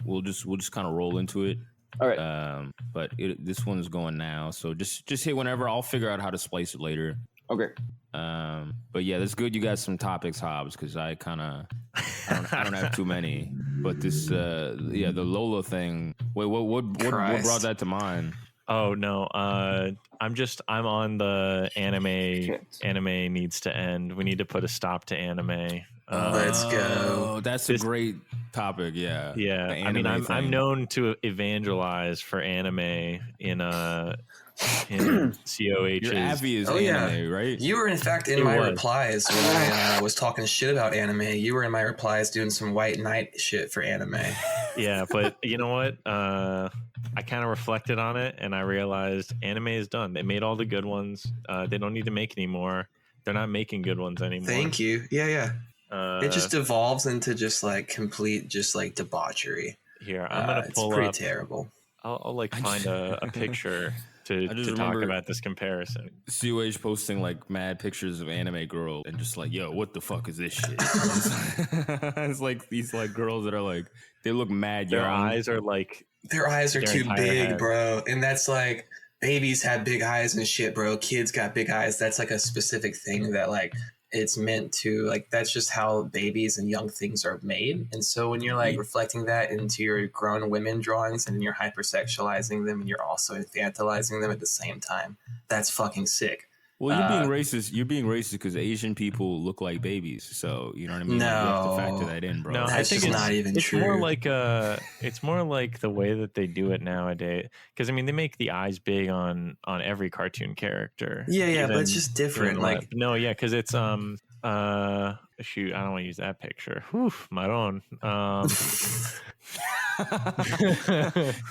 we'll just kind of roll into it. All right. But this one's going now, so just hit whenever. I'll figure out how to splice it later. Okay. But yeah, that's good. You got some topics, Hobbs, because I don't have too many. But this, the Lola thing. Wait, what brought that to mind? Oh no, I'm on the anime. Anime needs to end. We need to put a stop to anime. Let's go. That's a great topic. Yeah. Yeah. I mean, I'm known to evangelize for anime in COH. Your Avi is anime, right? You were in fact in my replies when I was talking shit about anime. You were in my replies doing some white knight shit for anime. Yeah, but you know what? I kind of reflected on it and I realized anime is done. They made all the good ones. They don't need to make any more. They're not making good ones anymore. Thank you. Yeah. It just devolves into just like complete, just like debauchery. Here, I'm gonna pull up. It's pretty terrible. I'll like find a picture to talk about this comparison. COH posting like mad pictures of anime girl and just like, yo, what the fuck is this shit? It's like these like girls that are like, they look mad. Their eyes are too big, head. Bro. And that's like, babies have big eyes and shit, bro. Kids got big eyes. That's like a specific thing that like, it's meant to, like, that's just how babies and young things are made. And so when you're like reflecting that into your grown women drawings and you're hypersexualizing them and you're also infantilizing them at the same time, that's fucking sick. Well, you're being racist. You're being racist because Asian people look like babies. So you know what I mean? No, you have to factor that in, bro. No, I think it's not even true. It's more like the way that they do it nowadays. Because I mean, they make the eyes big on every cartoon character. Yeah, but it's just different. Like, no, yeah, because it's shoot, I don't want to use that picture. Whew, my own.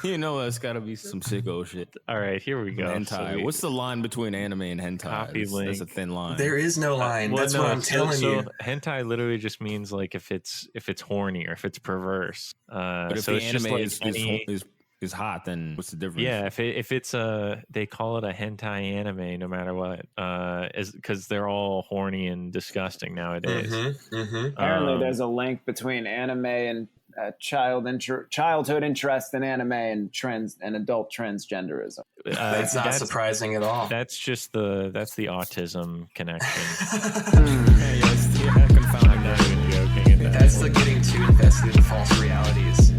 You know, it's got to be some sicko shit. All right, here we go. Hentai. What's the line between anime and hentai? Copy link. That's a thin line. there is no line. That's what I'm telling you. Hentai literally just means like if it's horny or if it's perverse. But if so the it's anime just like is hot, then what's the difference? Yeah, if it's they call it a hentai anime no matter what, is because they're all horny and disgusting nowadays. Apparently, there's a link between anime and childhood interest in anime and adult transgenderism. That's not surprising at all. That's the autism connection. I'm not even joking. That's the getting too invested in false realities.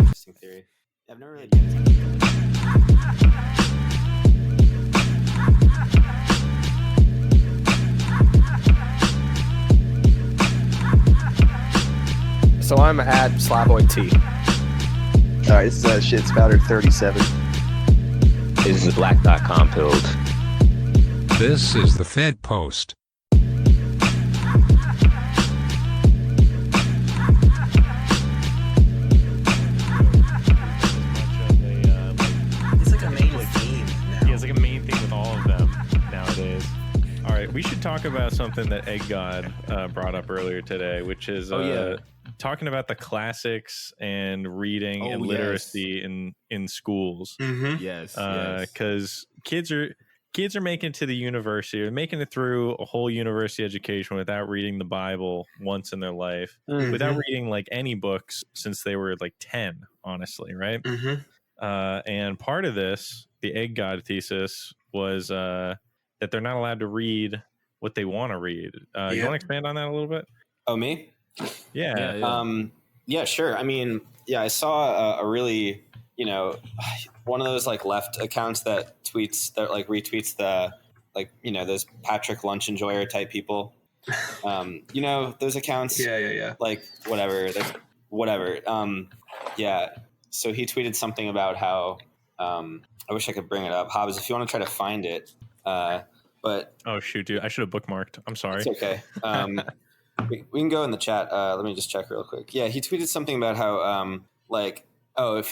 Interesting theory. I've never really. So I'm at Slavoid T. All right, this is Shit Spouter 37. This is Black.com pilled. This is the Fed Post. It's like a main theme now. Yeah, it's like a main theme with all of them nowadays. All right, we should talk about something that Egg God brought up earlier today, which is talking about the classics and reading and literacy in schools. Yes, because kids are making it to the university, or making it through a whole university education without reading the Bible once in their life, without reading like any books since they were like 10, honestly, right? And part of this, the Egg God thesis, was that they're not allowed to read what they want to read. You want to expand on that a little bit? Oh, me? Yeah. Yeah, sure. I mean, I saw a really, one of those like left accounts that retweets the, like, those Patrick Lunch Enjoyer type people. Those accounts. Yeah. Like whatever. So he tweeted something about how, I wish I could bring it up. Hobbs, if you want to try to find it. But oh shoot, dude, I should have bookmarked. I'm sorry. It's okay. We can go in the chat. Let me just check real quick. Yeah, he tweeted something about how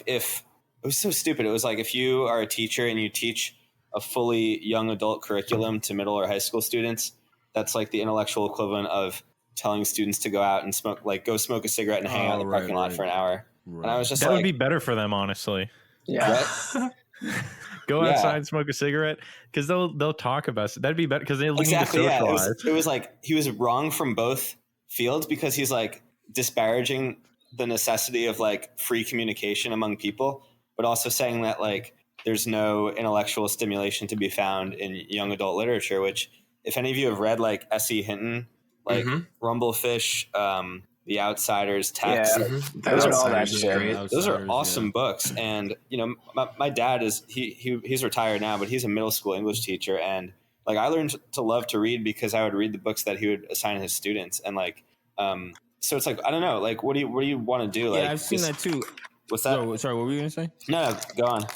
if it was so stupid. It was like, if you are a teacher and you teach a fully young adult curriculum to middle or high school students, that's like the intellectual equivalent of telling students to go out and go smoke a cigarette and hang out in the parking lot for an hour. Right. And I was just that would be better for them, honestly. Yeah. Go outside and smoke a cigarette, because they'll talk about it. That'd be better because they'll need to socialize. It was like he was wrong from both fields, because he's like, disparaging the necessity of like free communication among people, but also saying that like there's no intellectual stimulation to be found in young adult literature, which if any of you have read like S.E. Hinton, like Rumblefish, The Outsiders, Text, I read all that shit. those are awesome books. And you know, my dad is he's retired now, but he's a middle school English teacher, and like I learned to love to read because I would read the books that he would assign his students, and like so it's like I don't know, like what do you want to do? Like, I've seen that too. What's that? Sorry, what were you gonna say? No, go on.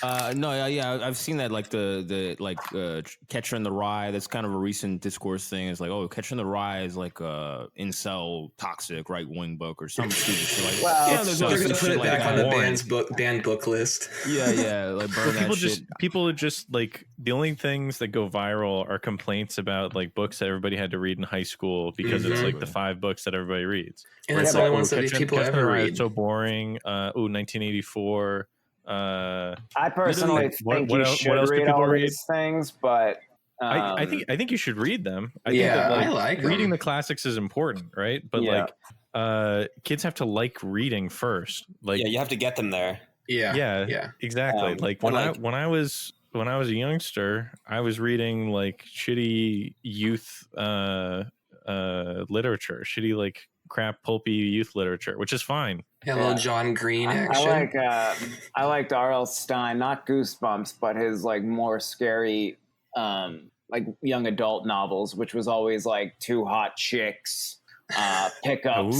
I've seen that like the Catcher in the Rye. That's kind of a recent discourse thing. It's like, oh, Catcher in the Rye is like a incel, toxic right wing book or something stupid shit like. Well, they're gonna put it back on the banned book list. Yeah, like burn that shit. People just like the only things that go viral are complaints about like books that everybody had to read in high school because it's like the 5 books that everybody reads. And it's the only ones that these people ever read. It's so boring. 1984. I personally think you should read all these things, but I think you should read them. I like reading the classics is important, right? But like kids have to like reading first. Like you have to get them there. Yeah, exactly. Like when I was a youngster, I was reading like shitty youth literature, shitty like crap pulpy youth literature, which is fine. Yeah, a little John Green action. I liked R.L. Stine, not Goosebumps, but his like more scary like young adult novels, which was always like 2 hot chicks pick up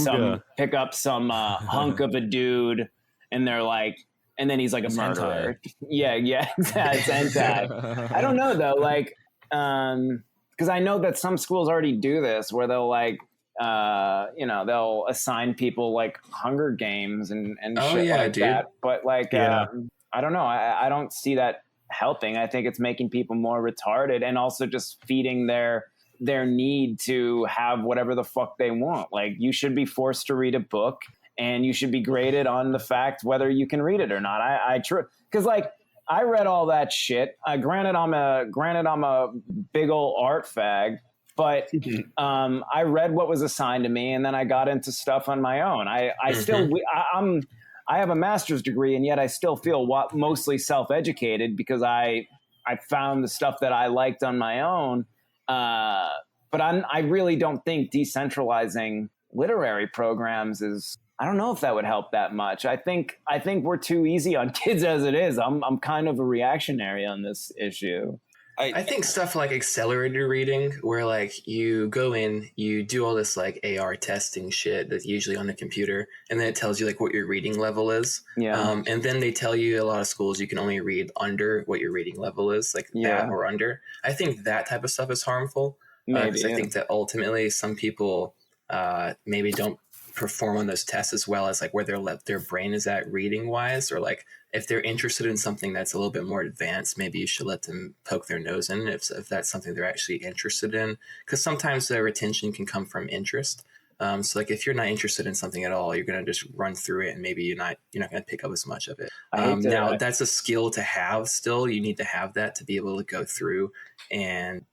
some hunk of a dude, and they're like, and then he's like a murderer. Yeah, it's hentai. I don't know though, like because I know that some schools already do this where they'll like they'll assign people like Hunger Games and shit like that. But like, I don't know. I don't see that helping. I think it's making people more retarded and also just feeding their need to have whatever the fuck they want. Like you should be forced to read a book and you should be graded on the fact whether you can read it or not. Because like I read all that shit. Granted, I'm a big old art fag. But I read what was assigned to me, and then I got into stuff on my own. I have a master's degree, and yet I still feel mostly self-educated because I found the stuff that I liked on my own. But I really don't think decentralizing literary programs is. I don't know if that would help that much. I think we're too easy on kids as it is. I'm kind of a reactionary on this issue. I think stuff like accelerated reading, where like you go in, you do all this like AR testing shit that's usually on the computer, and then it tells you like what your reading level is. Yeah. And then they tell you a lot of schools you can only read under what your reading level is, like that or under. I think that type of stuff is harmful. I think that ultimately some people maybe don't perform on those tests as well as like where their brain is at reading wise, or like if they're interested in something that's a little bit more advanced, maybe you should let them poke their nose in if that's something they're actually interested in, because sometimes the retention can come from interest. So like if you're not interested in something at all, you're going to just run through it and maybe you're not going to pick up as much of it. Now that's a skill to have still. You need to have that to be able to go through and,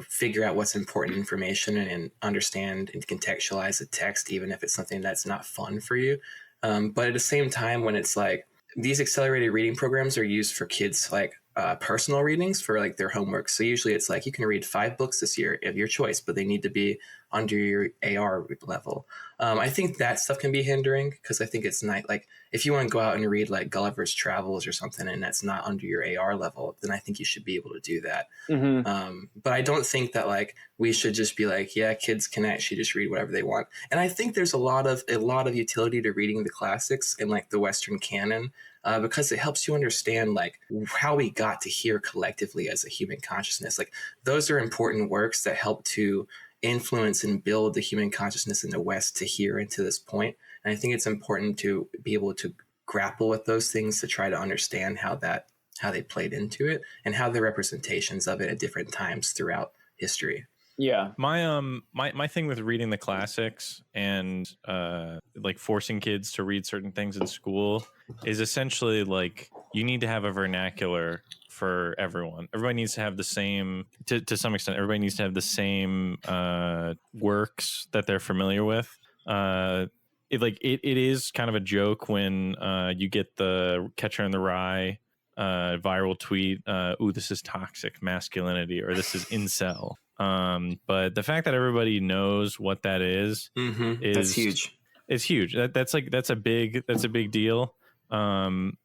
figure out what's important information and understand and contextualize the text, even if it's something that's not fun for you. But at the same time, when it's like these accelerated reading programs are used for kids, like personal readings for like their homework. So usually it's like you can read 5 books this year of your choice, but they need to be under your AR level. I think that stuff can be hindering because I think it's not like if you want to go out and read like Gulliver's Travels or something and that's not under your AR level, then I think you should be able to do that. But I don't think that like we should just be like, yeah, kids can actually just read whatever they want. And I think there's a lot of utility to reading the classics and like the Western canon. Because it helps you understand like how we got to here collectively as a human consciousness. Like those are important works that help to influence and build the human consciousness in the West to here and to this point. And I think it's important to be able to grapple with those things to try to understand how they played into it and how the representations of it at different times throughout history. Yeah. My thing with reading the classics and like forcing kids to read certain things in school is essentially like you need to have a vernacular for everyone. Everybody needs to have the same, to some extent, everybody needs to have the same works that they're familiar with. it is kind of a joke when you get the Catcher in the Rye viral tweet, ooh, this is toxic masculinity, or this is incel. But the fact that everybody knows what that is that's huge. It's huge. That's a big deal.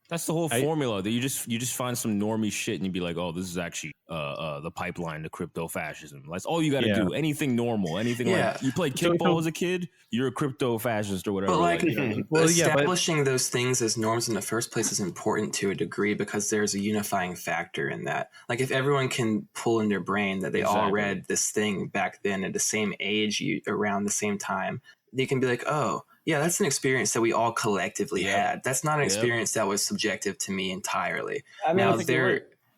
That's the whole formula that you just find some normie shit and you'd be like, oh, this is actually the pipeline to crypto fascism. That's all you got to do. Anything normal, anything like you played kickball as a kid, you're a crypto fascist or whatever. But like, establishing those things as norms in the first place is important to a degree because there's a unifying factor in that. Like if everyone can pull in their brain that they all read this thing back then at the same age, around the same time, they can be like, oh, yeah, that's an experience that we all collectively had. That's not an experience that was subjective to me entirely. I mean, now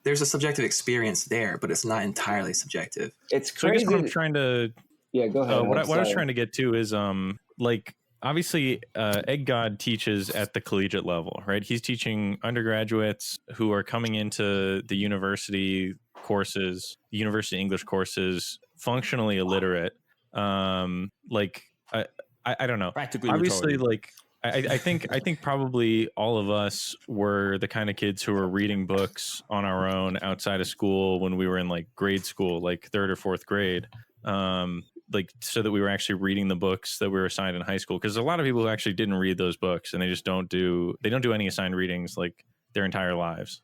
there's a subjective experience there, but it's not entirely subjective. It's crazy. So I guess what I'm trying to go ahead. What I was trying to get to is like obviously Egg God teaches at the collegiate level, right? He's teaching undergraduates who are coming into the university courses, university English courses, functionally illiterate. I don't know. Practically obviously retarded. Like I think probably all of us were the kind of kids who were reading books on our own outside of school when we were in like grade school, like 3rd or 4th grade. Like so that we were actually reading the books that we were assigned in high school. Because a lot of people who actually didn't read those books and they just don't do any assigned readings like their entire lives.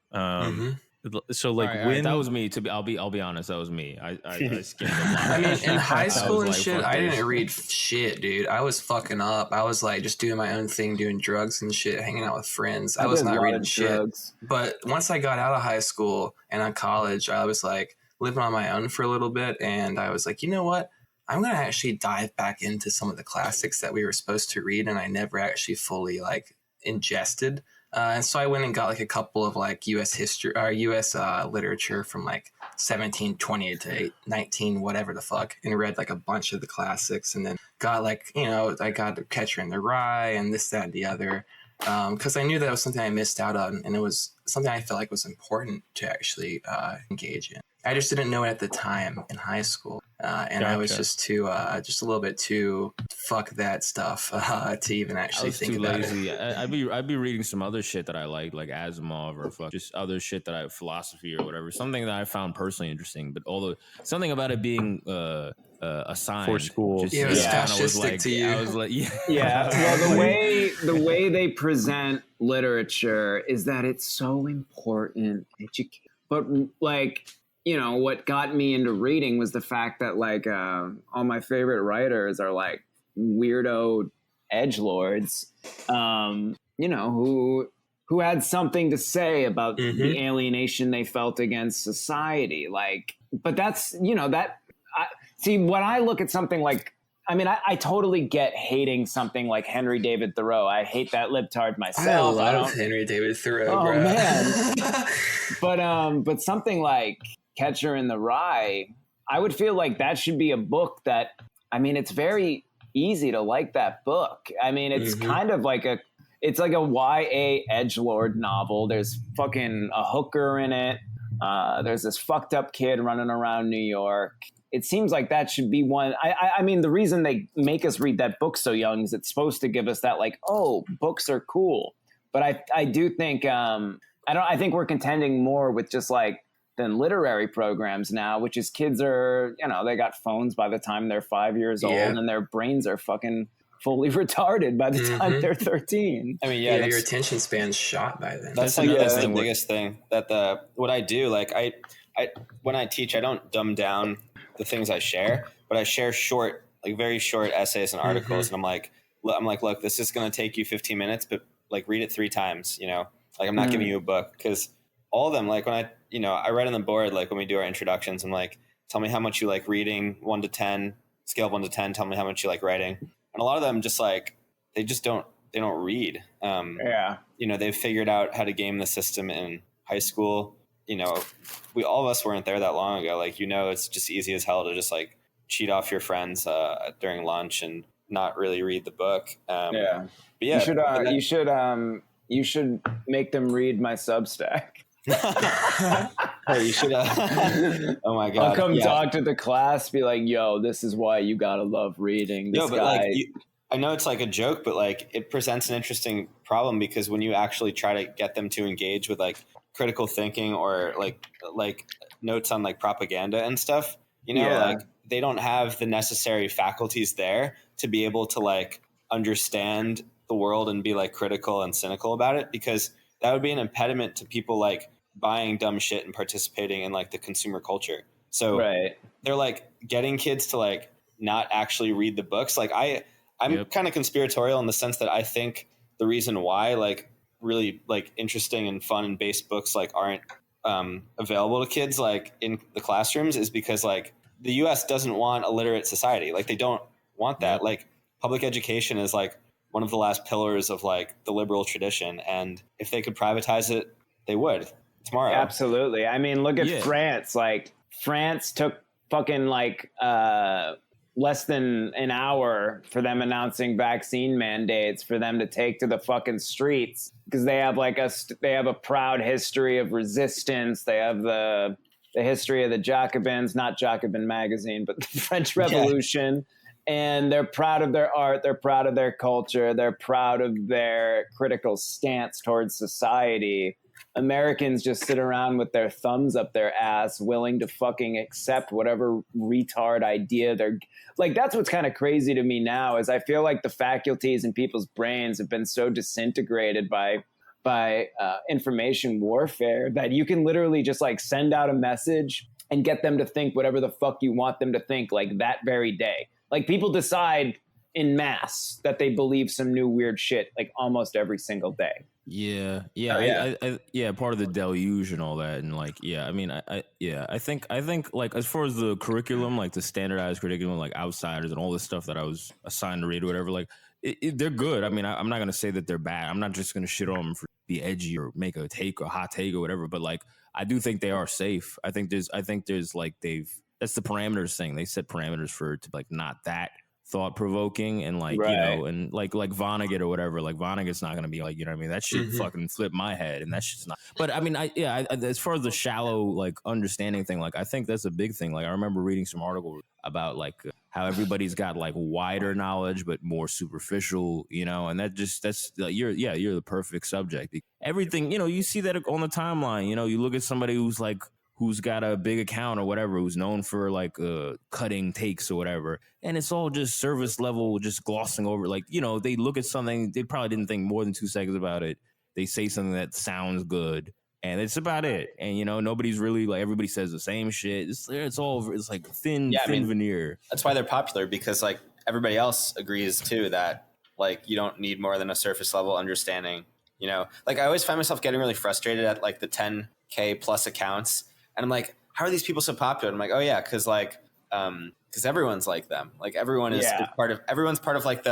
So like that was me. I'll be honest, that was me. I skimmed a lot. I mean, in high school and shit, I didn't read shit, dude. I was fucking up. I was like just doing my own thing, doing drugs and shit, hanging out with friends. I was not reading shit. But once I got out of high school and on college, I was like living on my own for a little bit, and I was like, you know what? I'm gonna actually dive back into some of the classics that we were supposed to read, and I never actually fully like ingested. And so I went and got like a couple of like U.S. history or U.S. Literature from like 1720 to 19 whatever the fuck, and read like a bunch of the classics, and then got like, you know, I got The Catcher in the Rye and this, that, and the other, because I knew that it was something I missed out on, and it was something I felt like was important to actually engage in. I just didn't know it at the time in high school. And gotcha. I was just just a little bit too fuck that stuff to even actually think about lazy. it. I'd be reading some other shit that I like Asimov or just other shit that philosophy or whatever. Something that I found personally interesting, but something about it being assigned for school. Just, fascistic to you. I was like, Well, the way they present literature is that it's so important. But like, you know, what got me into reading was the fact that like all my favorite writers are like weirdo edgelords, you know, who had something to say about the alienation they felt against society. Like, but that's, you know, when I look at something like, I mean, I totally get hating something like Henry David Thoreau. I hate that libtard myself. I love Henry David Thoreau. Oh, bro. Man. But something like Catcher in the Rye, I would feel like that should be a book that, I mean, it's very easy to like that book. I mean, it's kind of like it's like a YA edgelord novel. There's fucking a hooker in it. There's this fucked up kid running around New York. It seems like that should be one. I mean, the reason they make us read that book so young is it's supposed to give us that like, oh, books are cool. But I do think I think we're contending more with just like than literary programs now, which is kids are, you know, they got phones by the time they're 5 years old and their brains are fucking fully retarded by the time they're 13. I mean, your attention span's shot by then. That's the biggest thing that what I do, like I when I teach, I don't dumb down the things I share, but I share short, like very short essays and articles. And I'm like, look, this is going to take you 15 minutes, but like read it 3 times, you know, like I'm not giving you a book, because all of them, like when I write on the board, like when we do our introductions, I'm like, tell me how much you like reading, 1 to 10, scale of 1 to 10, tell me how much you like writing. And a lot of them just like, they don't read. You know, they've figured out how to game the system in high school. You know, all of us weren't there that long ago. Like, you know, it's just easy as hell to just like cheat off your friends during lunch and not really read the book. But yeah, you should make them read my Substack. Hey, you should. Oh my god! I'll come talk to the class. Be like, "Yo, this is why you gotta love reading." This guy. Like, I know it's like a joke, but like it presents an interesting problem because when you actually try to get them to engage with like critical thinking or like notes on like propaganda and stuff, you know, like they don't have the necessary faculties there to be able to like understand the world and be like critical and cynical about it, because that would be an impediment to people like buying dumb shit and participating in like the consumer culture. So they're like getting kids to like not actually read the books. Like I'm kind of conspiratorial in the sense that I think the reason why like really like interesting and fun and based books like aren't available to kids like in the classrooms is because like the US doesn't want a literate society. Like they don't want that. Like public education is like one of the last pillars of like the liberal tradition. And if they could privatize it, they would tomorrow. Absolutely. I mean, look at France. Like France took fucking like less than an hour for them announcing vaccine mandates for them to take to the fucking streets, because they have like they have a proud history of resistance. They have the history of the Jacobins, not Jacobin magazine, but the French Revolution. And they're proud of their art. They're proud of their culture. They're proud of their critical stance towards society. Americans just sit around with their thumbs up their ass, willing to fucking accept whatever retard idea they're like. That's what's kind of crazy to me now, is I feel like the faculties in people's brains have been so disintegrated by information warfare that you can literally just like send out a message and get them to think whatever the fuck you want them to think, like that very day. Like people decide in mass that they believe some new weird shit like almost every single day. I part of the deluge and all that, and like, I mean, I think like as far as the curriculum, like the standardized curriculum, like Outsiders and all this stuff that I was assigned to read or whatever, like they're good. I mean, I'm not gonna say that they're bad. I'm not just gonna shit on them for be edgy or make a hot take or whatever. But like, I do think they are safe. I think there's like that's the parameters thing. They set parameters for to like not that thought provoking and like, you know, and like Vonnegut or whatever, like Vonnegut's not going to be like, you know what I mean? That shit fucking flipped my head, and that shit's not, but I mean, as far as the shallow, like understanding thing, like I think that's a big thing. Like I remember reading some articles about like how everybody's got like wider knowledge, but more superficial, you know, and that's like, you're the perfect subject. Everything, you know, you see that on the timeline, you know, you look at somebody who's got a big account or whatever, who's known for like cutting takes or whatever. And it's all just service level, just glossing over. Like, you know, they look at something, they probably didn't think more than 2 seconds about it. They say something that sounds good, and it's about it. And, you know, nobody's really like, everybody says the same shit. It's like thin veneer. That's why they're popular, because like everybody else agrees too that like you don't need more than a surface level understanding, you know? Like I always find myself getting really frustrated at like the 10K plus accounts. And I'm like, how are these people so popular? And I'm like, oh yeah, because everyone's like them. Like everyone is everyone's part of like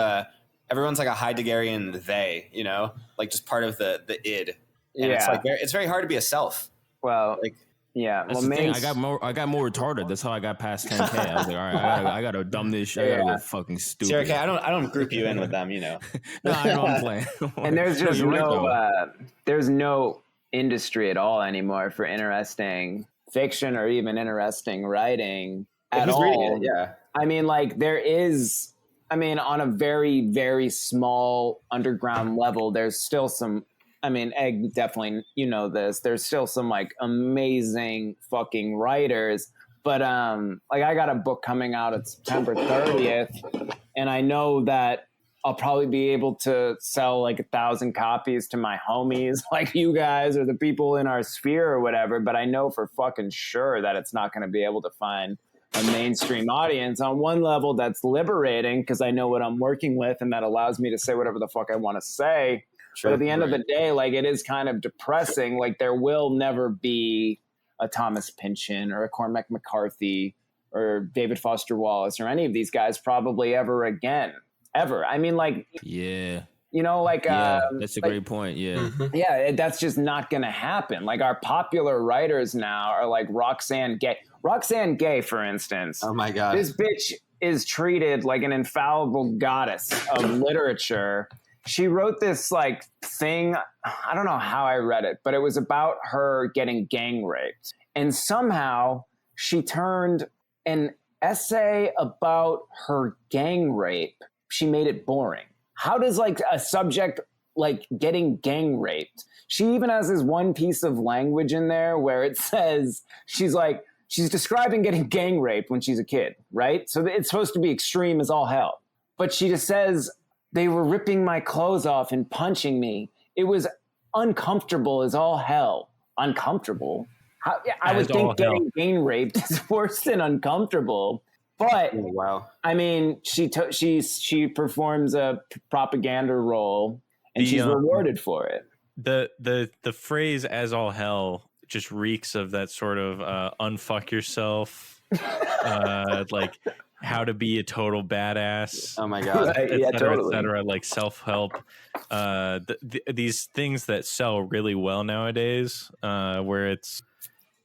everyone's like a Heideggerian they, you know, like just part of the id. And it's like it's very hard to be a self. Well, like that's the thing. I got more retarded. That's how I got past 10K. I was like, all right, I gotta dumb this shit. I gotta go fucking stupid. See, okay, I don't group you in with them, you know. No, I know I'm playing. And there's just there's no industry at all anymore for interesting fiction or even interesting writing at all. Reading it? Yeah. I mean, like there is, I mean, on a very, very small underground level, there's still some, I mean, Egg definitely, you know this, there's still some like amazing fucking writers, but like I got a book coming out at September 30th, and I know that I'll probably be able to sell like 1,000 copies to my homies like you guys or the people in our sphere or whatever. But I know for fucking sure that it's not going to be able to find a mainstream audience. On one level, that's liberating because I know what I'm working with, and that allows me to say whatever the fuck I want to say. Sure, but at the end of the day, like it is kind of depressing. Like there will never be a Thomas Pynchon or a Cormac McCarthy or David Foster Wallace or any of these guys probably ever again. Ever. I mean, like, you know, like, that's a great point. Yeah, that's just not going to happen. Like, our popular writers now are like Roxane Gay, for instance. Oh my God. This bitch is treated like an infallible goddess of literature. She wrote this like thing. I don't know how I read it, but it was about her getting gang raped. And somehow she turned an essay about her gang rape she made it boring. How does like a subject like getting gang raped? She even has this one piece of language in there where it says she's describing getting gang raped when she's a kid, right? So it's supposed to be extreme as all hell. But she just says, they were ripping my clothes off and punching me. It was uncomfortable as all hell. Uncomfortable? I would think getting gang raped is worse than uncomfortable. But wow. I mean, she performs a propaganda role, and she's rewarded for it. The phrase "as all hell" just reeks of that sort of unfuck yourself, like how to be a total badass. Oh my god, right, et cetera, like self-help. These things that sell really well nowadays, where it's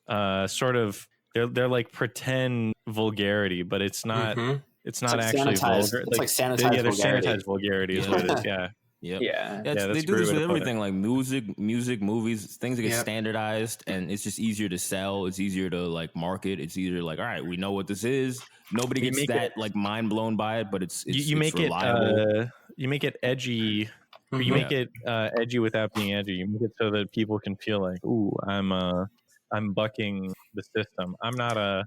sort of they're like pretend vulgarity, but it's not. Mm-hmm. It's not actually vulgar. It's like sanitized vulgarity. Sanitized vulgarity is what it is. Yeah. Yep. Yeah. They do this with everything, like music, movies, things that get standardized, and it's just easier to sell. It's easier to like market. It's easier like, all right, we know what this is. Nobody gets that like mind blown by it, but it's reliable. You make it edgy. Mm-hmm. You make it edgy without being edgy. You make it so that people can feel like, ooh, I'm bucking the system. I'm not an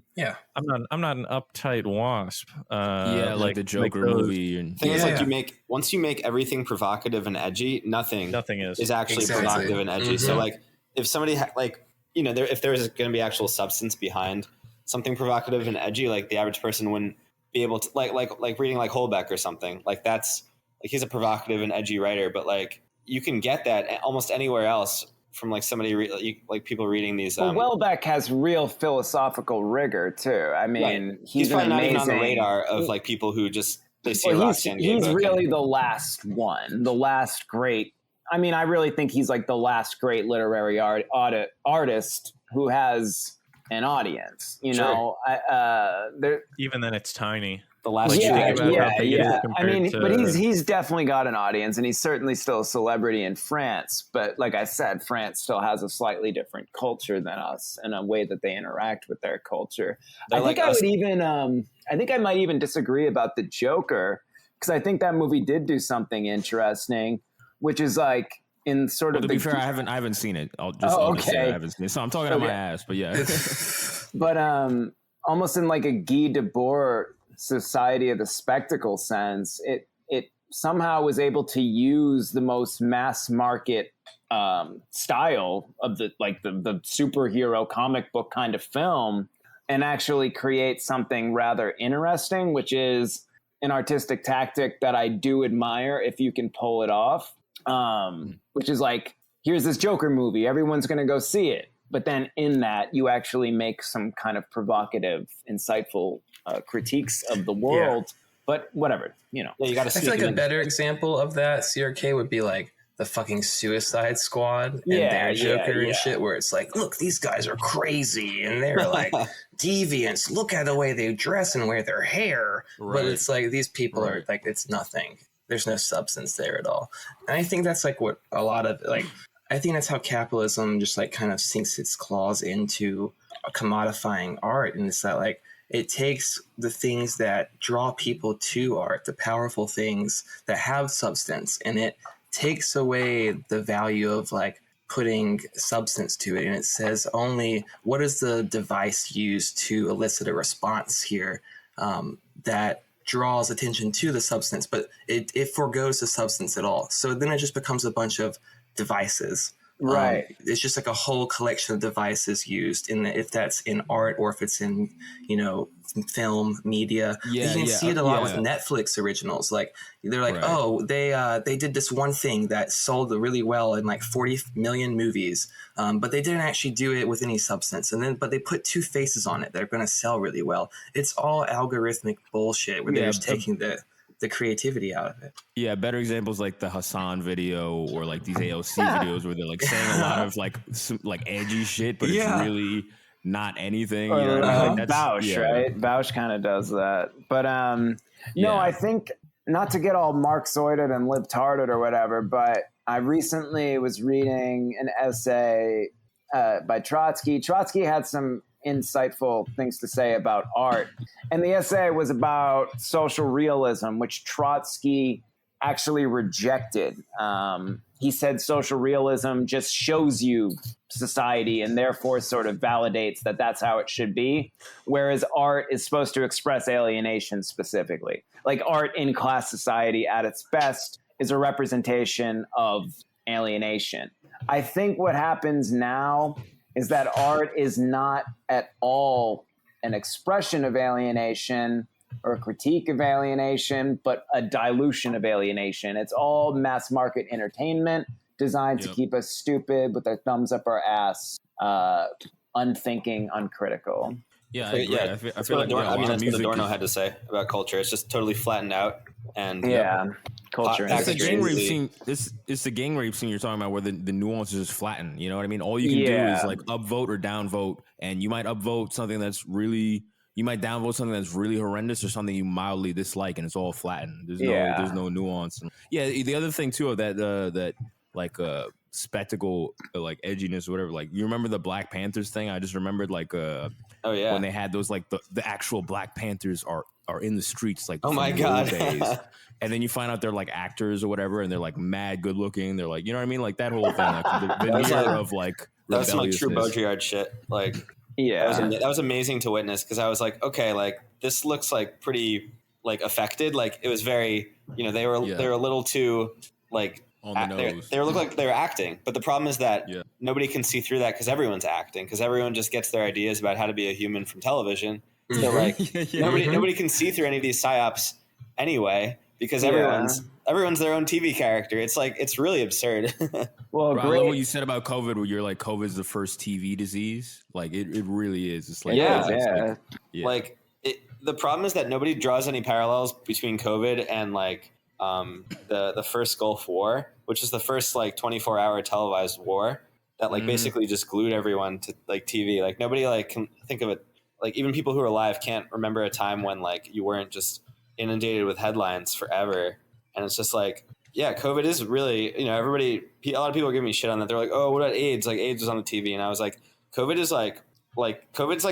uptight wasp. Like the Joker movie. And thing is, like once you make everything provocative and edgy, nothing is actually provocative and edgy. Mm-hmm. So like if somebody if there is going to be actual substance behind something provocative and edgy, like the average person wouldn't be able to like reading like Holbeck or something. Like that's like he's a provocative and edgy writer, but like you can get that almost anywhere else. From like somebody like people reading these. Welbeck has real philosophical rigor too. I mean, he's probably not even on the radar of like people who just they see he's really the last one, the last great. I mean, I really think he's like the last great literary artist who has an audience. You know, even then it's tiny. The last I mean, but he's definitely got an audience, and he's certainly still a celebrity in France. But like I said, France still has a slightly different culture than us and a way that they interact with their culture. I think I might even disagree about the Joker, because I think that movie did do something interesting, which is like in sort of. To be fair, I haven't seen it. I'll just say I haven't seen it. So I'm talking out my ass, but yeah. But almost in like a Guy Debord Society of the Spectacle sense, it somehow was able to use the most mass market style of the superhero comic book kind of film and actually create something rather interesting, which is an artistic tactic that I do admire if you can pull it off. Which is like, here's this Joker movie, everyone's going to go see it. But then in that, you actually make some kind of provocative, insightful critiques of the world. Yeah. But whatever, you know. Yeah, you got to. I feel like a better example of that CRK would be like the fucking Suicide Squad and their Joker and shit, where it's like, look, these guys are crazy and they're like deviants. Look at the way they dress and wear their hair. Right. But it's like these people are like, it's nothing. There's no substance there at all. And I think that's like what a lot of like. I think that's how capitalism just like kind of sinks its claws into commodifying art. And it's that like it takes the things that draw people to art, the powerful things that have substance, and it takes away the value of like putting substance to it. And it says only what is the device used to elicit a response here that draws attention to the substance, but it forgoes the substance at all. So then it just becomes a bunch of devices. Right. It's just like a whole collection of devices used if that's in art or if it's in, film media. You can see it a lot with Netflix originals. Like they're like, they did this one thing that sold really well in like 40 million movies. But they didn't actually do it with any substance. But they put two faces on it that are going to sell really well. It's all algorithmic bullshit where they're just taking the creativity out of it. Yeah, better examples like the Hassan video or like these AOC videos where they're like saying a lot of like edgy shit, but it's really not anything. Bausch, right? Bausch kind of does that. But I think not to get all Marxoided and libtarded or whatever, but I recently was reading an essay by Trotsky. Trotsky had some insightful things to say about art. And the essay was about social realism, which Trotsky actually rejected. He said social realism just shows you society and therefore sort of validates that that's how it should be, whereas art is supposed to express alienation specifically. Like art in class society at its best is a representation of alienation. I think what happens now is that art is not at all an expression of alienation or a critique of alienation, but a dilution of alienation. It's all mass market entertainment designed to keep us stupid with our thumbs up our ass, unthinking, uncritical. Yeah, I agree. I feel like that's what Adorno had to say about culture. It's just totally flattened out. And culture. It's the gang rape scene. It's the gang rape scene you're talking about, where the nuances is flattened. You know what I mean? All you can do is like upvote or downvote, and you might upvote something that's really, you might downvote something that's really horrendous or something you mildly dislike, and it's all flattened. There's no nuance. Yeah, the other thing too of that spectacle, like edginess or whatever. Like, you remember the Black Panthers thing? I just remembered when they had those like the actual Black Panthers are in the streets, like, oh my god days. And then you find out they're like actors or whatever, and they're like mad good looking. They're like, you know what I mean? Like that whole thing, like the veneer of like that's some like true Baudrillard shit. Like, that was amazing to witness, because I was like, okay, like this looks like pretty like affected. Like it was very, they were a little too like on the nose. They look like they were acting, but the problem is that nobody can see through that because everyone's acting, because everyone just gets their ideas about how to be a human from television. So like nobody can see through any of these psyops anyway, because everyone's their own TV character. It's like, it's really absurd. Well, I love what you said about COVID, where you're like, COVID is the first TV disease. Like it really is. It's like like the problem is that nobody draws any parallels between COVID and like the first Gulf War, which is the first like 24-hour televised war that like basically just glued everyone to like TV. Like nobody like can think of it. Like even people who are alive can't remember a time when like you weren't just inundated with headlines forever. And it's just like, yeah, COVID is really, a lot of people are giving me shit on that. They're like, oh, what about AIDS? Like AIDS was on the TV. And I was like, COVID is COVID's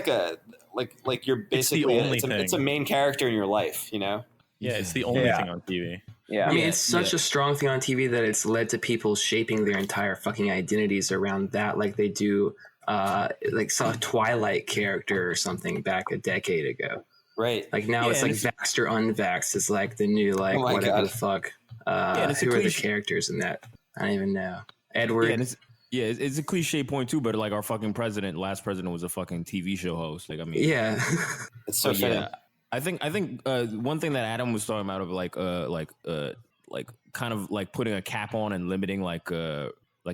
like you're basically, it's a main character in your life, Yeah, it's the only thing on TV. Yeah. I mean, it's such a strong thing on TV that it's led to people shaping their entire fucking identities around that. Like they do, like saw a Twilight character or something back a decade ago. Right. Like now it's like vaxxed or unvaxxed is like the new, like, whatever the fuck. Who are the characters in that? I don't even know. Edward. Yeah, it's a cliche point too, but like our fucking last president was a fucking TV show host. Like, I mean, it's so funny. I think one thing that Adam was talking about of like kind of like putting a cap on and limiting like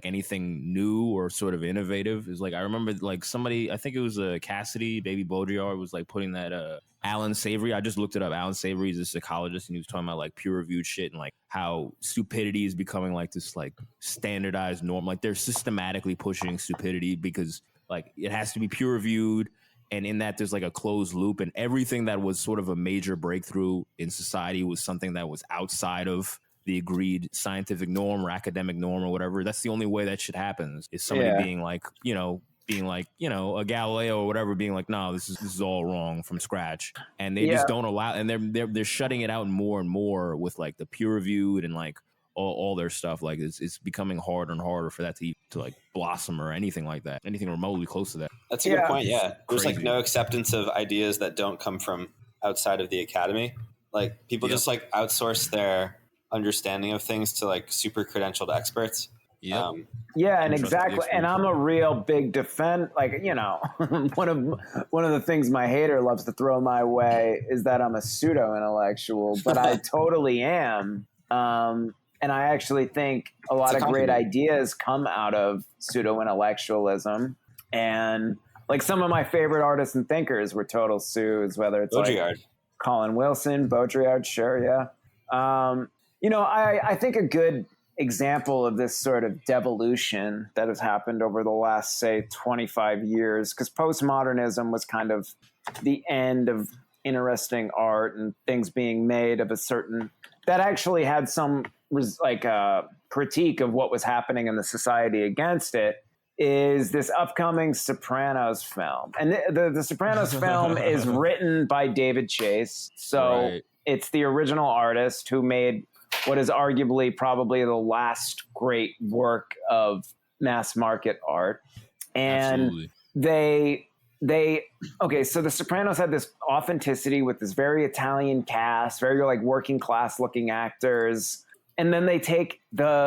anything new or sort of innovative is like, I remember like somebody, I think it was Cassidy, Baby Baudrillard, was like putting that Alan Savory. I just looked it up. Alan Savory is a psychologist, and he was talking about like peer reviewed shit and like how stupidity is becoming like this like standardized norm. Like they're systematically pushing stupidity because like it has to be peer reviewed. And in that, there's like a closed loop, and everything that was sort of a major breakthrough in society was something that was outside of the agreed scientific norm or academic norm or whatever. That's the only way that shit happens, is somebody being like, a Galileo or whatever, being like, no, this is all wrong from scratch. And they just don't allow, and they're shutting it out more and more with like the peer reviewed and like all their stuff. Like it's becoming harder and harder for that to like blossom or anything like that, anything remotely close to that. That's a good point. Yeah. There's like no acceptance of ideas that don't come from outside of the academy. Like people just like outsource their understanding of things to like super credentialed experts. And exactly. And I'm a real big defend, like, one of the things my hater loves to throw my way is that I'm a pseudo intellectual, but I totally am. And I actually think a lot of great ideas come out of pseudo intellectualism. And like some of my favorite artists and thinkers were total pseuds, whether it's Baudrillard. Like Colin Wilson, Baudrillard, sure, yeah. I think a good example of this sort of devolution that has happened over the last, say, 25 years, because postmodernism was kind of the end of interesting art and things being made of a certain, that actually had some critique of what was happening in the society against it. is this upcoming Sopranos film. And the Sopranos film is written by David Chase. So it's the original artist who made what is arguably probably the last great work of mass market art. And so the Sopranos had this authenticity with this very Italian cast, very like working class looking actors. And then they take this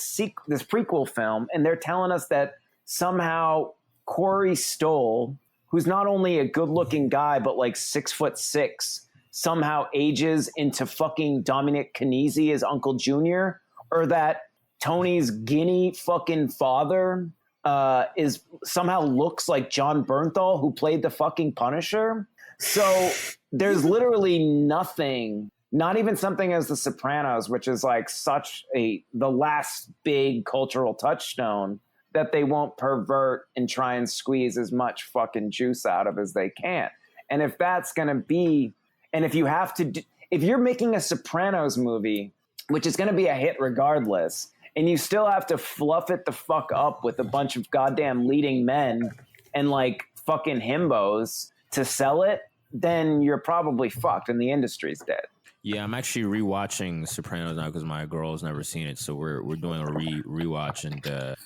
prequel film, and they're telling us that somehow Corey Stoll, who's not only a good looking guy but like 6'6", somehow ages into fucking Dominic Canisi as Uncle Junior, or that Tony's Guinea fucking father is somehow looks like John Bernthal, who played the fucking Punisher. So there's literally nothing. Not even something as The Sopranos, which is like the last big cultural touchstone, that they won't pervert and try and squeeze as much fucking juice out of as they can. And if that's going to be, and if you have to, if you're making a Sopranos movie, which is going to be a hit regardless, and you still have to fluff it the fuck up with a bunch of goddamn leading men and like fucking himbos to sell it, then you're probably fucked and the industry's dead. Yeah, I'm actually rewatching Sopranos now because my girl's never seen it, so we're doing a rewatch. And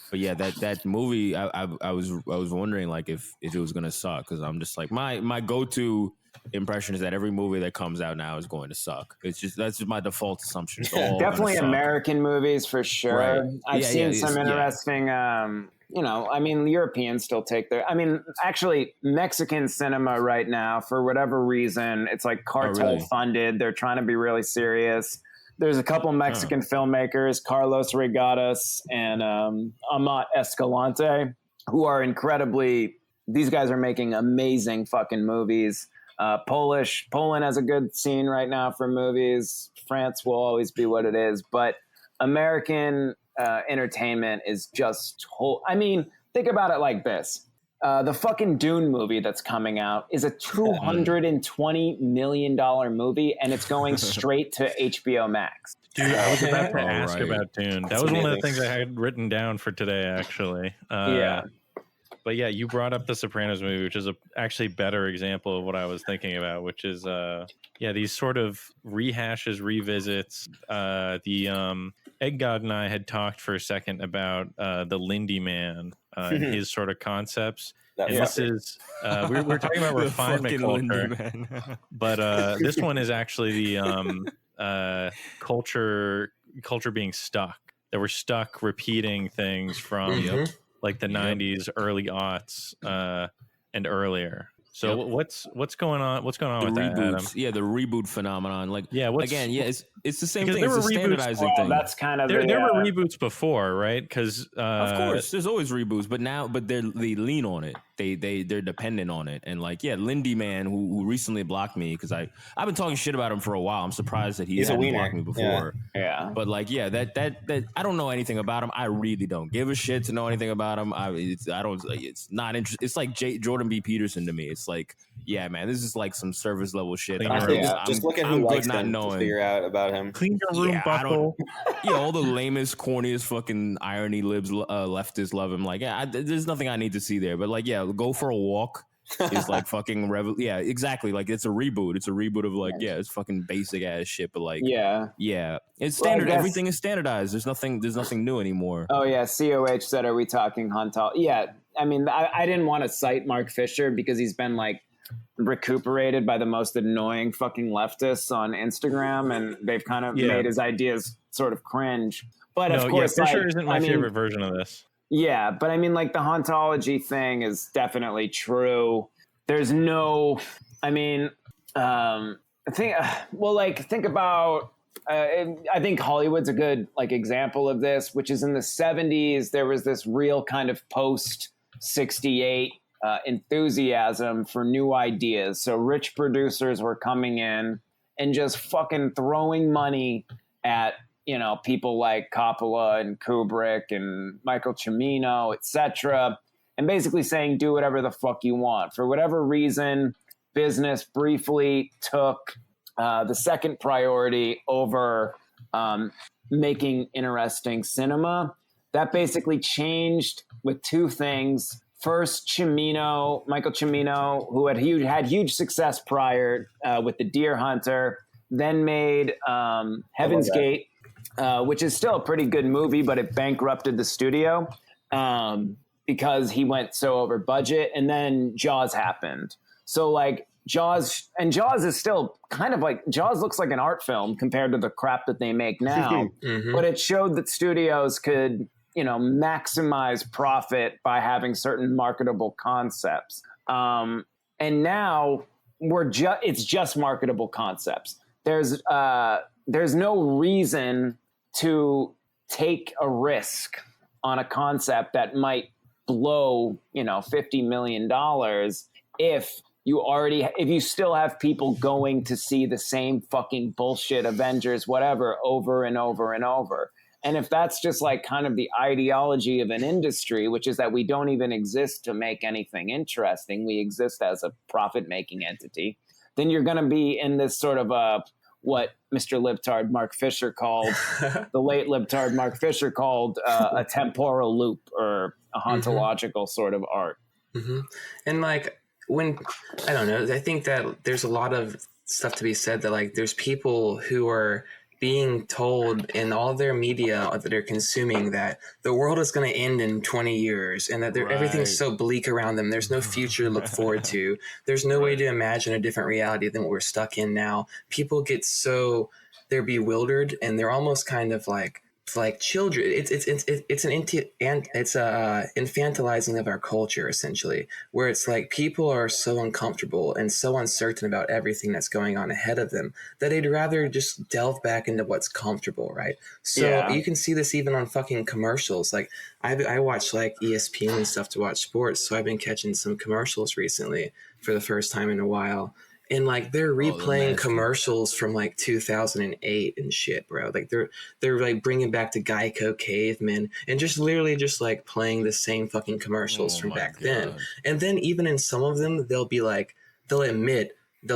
but yeah, that movie, I was wondering like if it was gonna suck, because I'm just like my go-to impression is that every movie that comes out now is going to suck. That's just my default assumption. Definitely American movies for sure. Right. I've seen some interesting. Europeans still take actually Mexican cinema right now, for whatever reason, it's like cartel funded. They're trying to be really serious. There's a couple Mexican filmmakers, Carlos Regadas and Amat Escalante, who are these guys are making amazing fucking movies. Poland has a good scene right now for movies. France will always be what it is, but American entertainment is just think about it like this. The fucking Dune movie that's coming out is a $220 million movie, and it's going straight to HBO Max. Dude, I was about to ask about Dune. That was one of the things I had written down for today, actually. But yeah, you brought up the Sopranos movie, which is a actually better example of what I was thinking about, which is these sort of rehashes, revisits. Egg God and I had talked for a second about the Lindy Man and his sort of concepts. This is we're talking about refinement culture, but this one is actually the culture being stuck. That we're stuck repeating things from like the 90s, early aughts, and earlier. So what's going on? What's going on with reboots, that, Adam? Yeah, the reboot phenomenon. Like it's the same thing. There it's were a standardizing thing. That's kind of there were reboots before, right? Because of course, there's always reboots, but they lean on it. They're dependent on it. And like Lindy Man, who recently blocked me because I've been talking shit about him for a while. I'm surprised that he's hadn't blocked me before. Yeah. But like that I don't know anything about him. I really don't give a shit to know anything about him. It's not interesting. It's like Jordan B. Peterson to me. It's like, yeah, man, this is like some service level shit. Just look at who likes him to figure out about him. Clean your room, buckle. All the lamest, corniest fucking irony libs, leftists love him. Like, there's nothing I need to see there. But like, go for a walk is like fucking exactly. Like it's a reboot. It's a reboot of like, it's fucking basic ass shit. But like, it's standard. Everything is standardized. There's nothing new anymore. Oh yeah, COH said, "Are we talking Huntal?" Yeah, I mean, I didn't want to cite Mark Fisher because he's been like recuperated by the most annoying fucking leftists on Instagram, and they've kind of made his ideas sort of cringe. But of course, Fisher isn't my favorite version of this. Yeah, but I mean, like the hauntology thing is definitely true. There's no, think about. I think Hollywood's a good like example of this, which is in the 70s there was this real kind of post 68 enthusiasm for new ideas. So rich producers were coming in and just fucking throwing money at people like Coppola and Kubrick and Michael Cimino, etc., and basically saying, do whatever the fuck you want. For whatever reason, business briefly took the second priority over making interesting cinema. That basically changed with two things. First, Michael Cimino, who had huge success prior with The Deer Hunter, then made Heaven's Gate, which is still a pretty good movie, but it bankrupted the studio because he went so over budget. And then Jaws happened. So like Jaws is still kind of like, Jaws looks like an art film compared to the crap that they make now. But it showed that studios could, maximize profit by having certain marketable concepts. And now it's just marketable concepts. There's no reason to take a risk on a concept that might blow, $50 million if you still have people going to see the same fucking bullshit Avengers, whatever, over and over and over. And if that's just like kind of the ideology of an industry, which is that we don't even exist to make anything interesting, we exist as a profit-making entity, then you're going to be in this sort of what Mr. Libtard Mark Fisher called, the late Libtard Mark Fisher called a temporal loop or a hauntological sort of art. And like, I don't know, I think that there's a lot of stuff to be said that like there's people who are being told in all their media that they're consuming that the world is going to end in 20 years and that everything's so bleak around them. There's no future to look forward to. There's no way to imagine a different reality than what we're stuck in now. People get they're bewildered and they're almost kind of like children. It's infantilizing of our culture, essentially, where it's like people are so uncomfortable and so uncertain about everything that's going on ahead of them that they'd rather just delve back into what's comfortable, right? So you can see this even on fucking commercials. Like I watch like ESPN and stuff to watch sports, so I've been catching some commercials recently for the first time in a while. And like they're replaying commercials from like 2008 and shit, bro. Like they're like bringing back the Geico cavemen and just literally just like playing the same fucking commercials from back then. And then even in some of them, they'll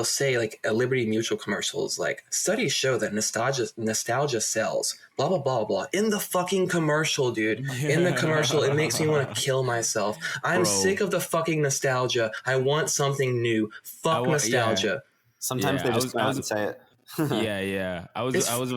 say like a Liberty Mutual commercials, like studies show that nostalgia sells, blah, blah, blah, blah. In the fucking commercial, dude. In the commercial, it makes me want to kill myself. I'm sick of the fucking nostalgia. I want something new. Fuck nostalgia. Yeah. Sometimes they just come out and say it. I was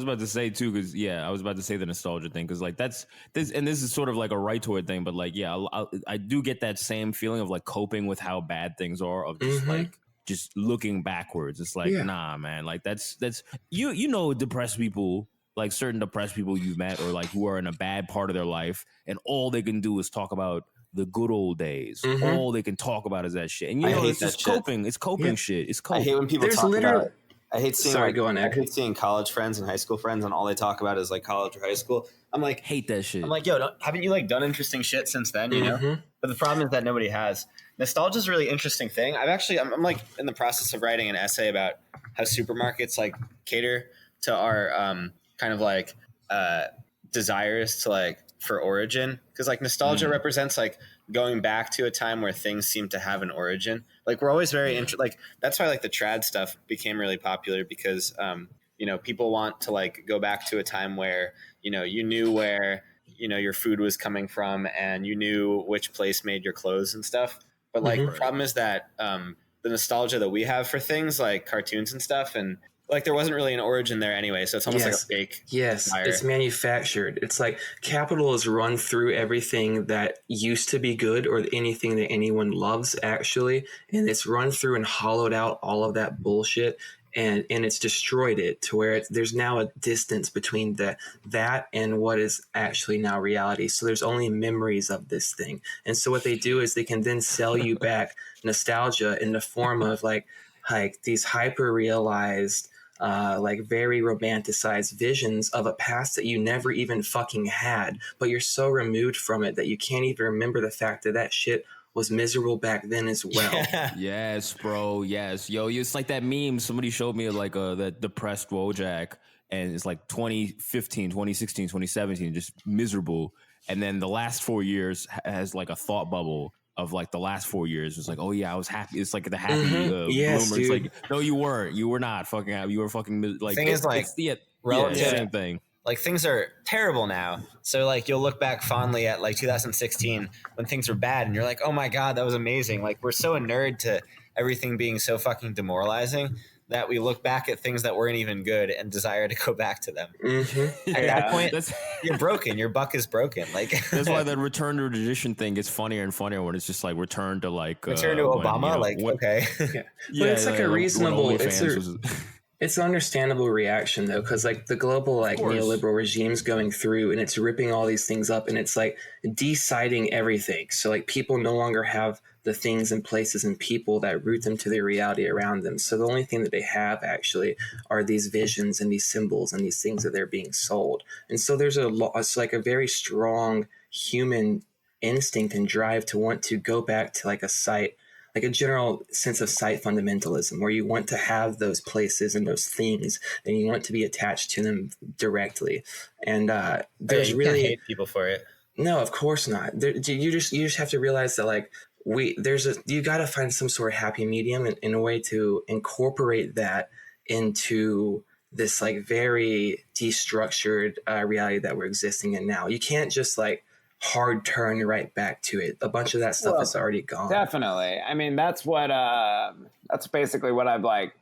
about to say too, because I was about to say the nostalgia thing, because like this is sort of like a right toward thing, but like I do get that same feeling of like coping with how bad things are, of just like just looking backwards. It's like nah, man, like that's depressed people, like certain depressed people you've met, or like who are in a bad part of their life, and all they can do is talk about the good old days. All they can talk about is that shit, and it's just coping. It's coping shit. It's coping. I hate when people talk about. I hate seeing I hate seeing college friends and high school friends, and all they talk about is like college or high school. I'm like, hate that shit. I'm like, yo, haven't you like done interesting shit since then? You know, but the problem is that nobody has. Nostalgia is a really interesting thing. I'm like in the process of writing an essay about how supermarkets like cater to our kind of like desires to like for origin, because like nostalgia represents like going back to a time where things seem to have an origin. Like we're always very like that's why like the trad stuff became really popular, because people want to like go back to a time where you knew where your food was coming from and you knew which place made your clothes and stuff. But like the problem is that the nostalgia that we have for things like cartoons and stuff, and like there wasn't really an origin there anyway, so it's almost like a fake. It's manufactured. It's like capital is run through everything that used to be good or anything that anyone loves, actually, and it's run through and hollowed out all of that bullshit, and it's destroyed it to where there's now a distance between that and what is actually now reality. So there's only memories of this thing, and so what they do is they can then sell you back nostalgia in the form of like these hyper realized like very romanticized visions of a past that you never even fucking had, but you're so removed from it that you can't even remember the fact that shit was miserable back then as well. Yes, bro. Yes. Yo, it's like that meme somebody showed me, like that depressed Wojak, and it's like 2015, 2016, 2017, just miserable. And then the last 4 years has like a thought bubble of like the last 4 years. It's like, oh yeah, I was happy. It's like the happy bloomer. Dude. It's like, no, you weren't. You were not fucking happy. You were fucking like. Thing is, like, relative, same thing. like things are terrible now. So like you'll look back fondly at like 2016 when things were bad and you're like, oh my God, that was amazing. Like we're so inured to everything being so fucking demoralizing that we look back at things that weren't even good and desire to go back to them. Mm-hmm. At that point, you're broken. Your buck is broken. Like that's why that return to tradition thing gets funnier and funnier when it's just like return to like return to Obama. Okay, but it's like a reasonable. It's an understandable reaction though, because like the global like neoliberal regime's going through and it's ripping all these things up and it's like deciding everything. So like people no longer have the things and places and people that root them to the reality around them. So the only thing that they have actually are these visions and these symbols and these things that they're being sold. And so there's it's like a very strong human instinct and drive to want to go back to like a site, like a general sense of site fundamentalism, where you want to have those places and those things and you want to be attached to them directly. And there's really hate people for it. No, of course not. You just have to realize that like you got to find some sort of happy medium in a way to incorporate that into this like very destructured reality that we're existing in now. You can't just like hard turn right back to it. A bunch of that stuff is already gone. Definitely. I mean, that's basically what I've like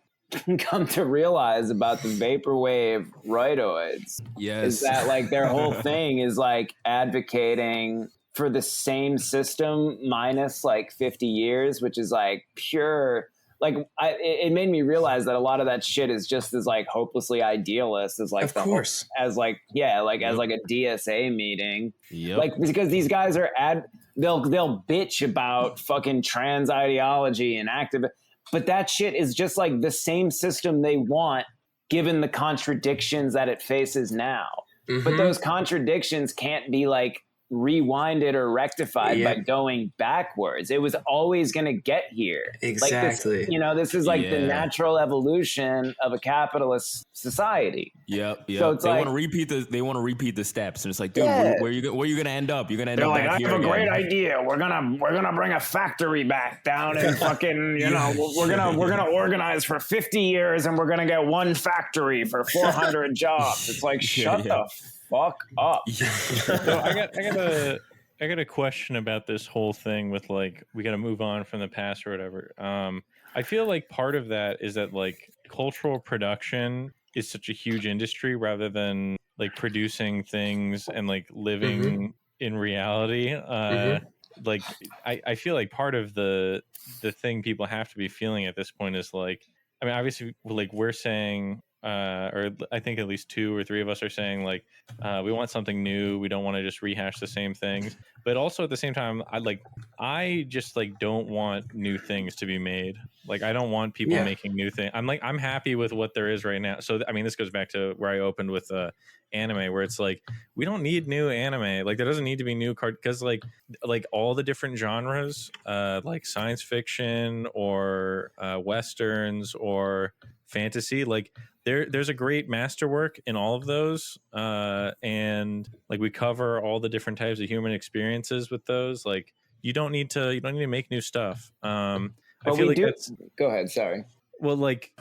come to realize about the vaporwave rightoids. Yes. Is that like their whole thing is like advocating for the same system minus like 50 years, which is like pure. Like it made me realize that a lot of that shit is just as like hopelessly idealist as like of course as like as like a DSA meeting. Yep. Like because these guys are they'll bitch about fucking trans ideology and active, but that shit is just like the same system they want given the contradictions that it faces now. Mm-hmm. But those contradictions can't be like rewinded or rectified by going backwards. It was always going to get here. Exactly. Like this, this is like the natural evolution of a capitalist society. Yep. So it's they want to repeat the steps, and it's like, dude, where you going to end up? You're going to end up back here. I have a great idea. We're gonna bring a factory back down and fucking we're gonna organize for 50 years and we're gonna get one factory for 400 jobs. It's like shut the fuck up. So I got a question about this whole thing with like we got to move on from the past or whatever. I feel like part of that is that like cultural production is such a huge industry rather than like producing things and like living in reality. Like I feel like part of the thing people have to be feeling at this point is like, I mean, obviously like we're saying, or I think at least 2 or 3 of us are saying like we want something new. We don't want to just rehash the same things. But also at the same time, I just like don't want new things to be made. Like I don't want people making new things. I'm happy with what there is right now. So I mean, this goes back to where I opened with anime, where it's like we don't need new anime. Like there doesn't need to be new because like all the different genres, like science fiction or westerns or fantasy, like there's a great masterwork in all of those, and like we cover all the different types of human experiences with those. Like you don't need to make new stuff. I feel like that's. Go ahead. Sorry. Well, like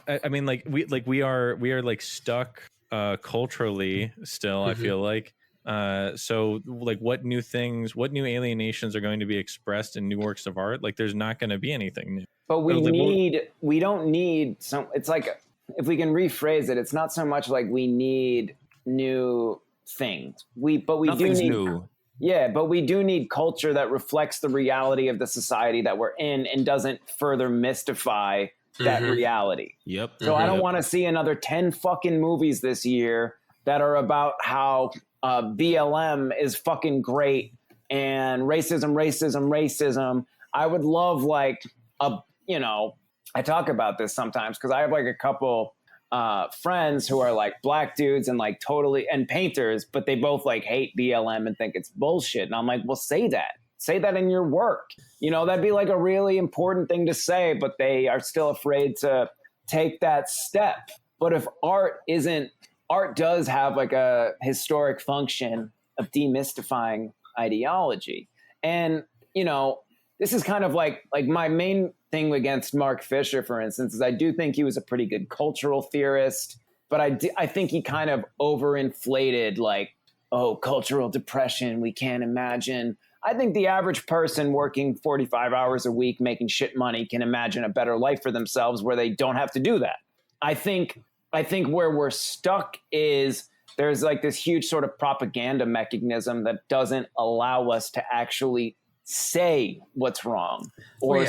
I mean, like we are like stuck culturally still. I feel like. So like what new alienations are going to be expressed in new works of art? Like there's not going to be anything new. But we don't need some, it's like, if we can rephrase it, it's not so much like we need new things. Nothing's new. Yeah, but we do need culture that reflects the reality of the society that we're in and doesn't further mystify that reality. Yep. So I don't want to see another 10 fucking movies this year that are about how BLM is fucking great and racism. I would love like I talk about this sometimes because I have like a couple friends who are like black dudes and like totally and painters, but they both like hate BLM and think it's bullshit. And I'm like, well, say that in your work. That'd be like a really important thing to say, but they are still afraid to take that step. But if art does have like a historic function of demystifying ideology. And, this is kind of like my main thing against Mark Fisher, for instance, is I do think he was a pretty good cultural theorist, but I think he kind of overinflated, like, oh, cultural depression, we can't imagine. I think the average person working 45 hours a week making shit money can imagine a better life for themselves where they don't have to do that. I think where we're stuck is there's like this huge sort of propaganda mechanism that doesn't allow us to actually say what's wrong, or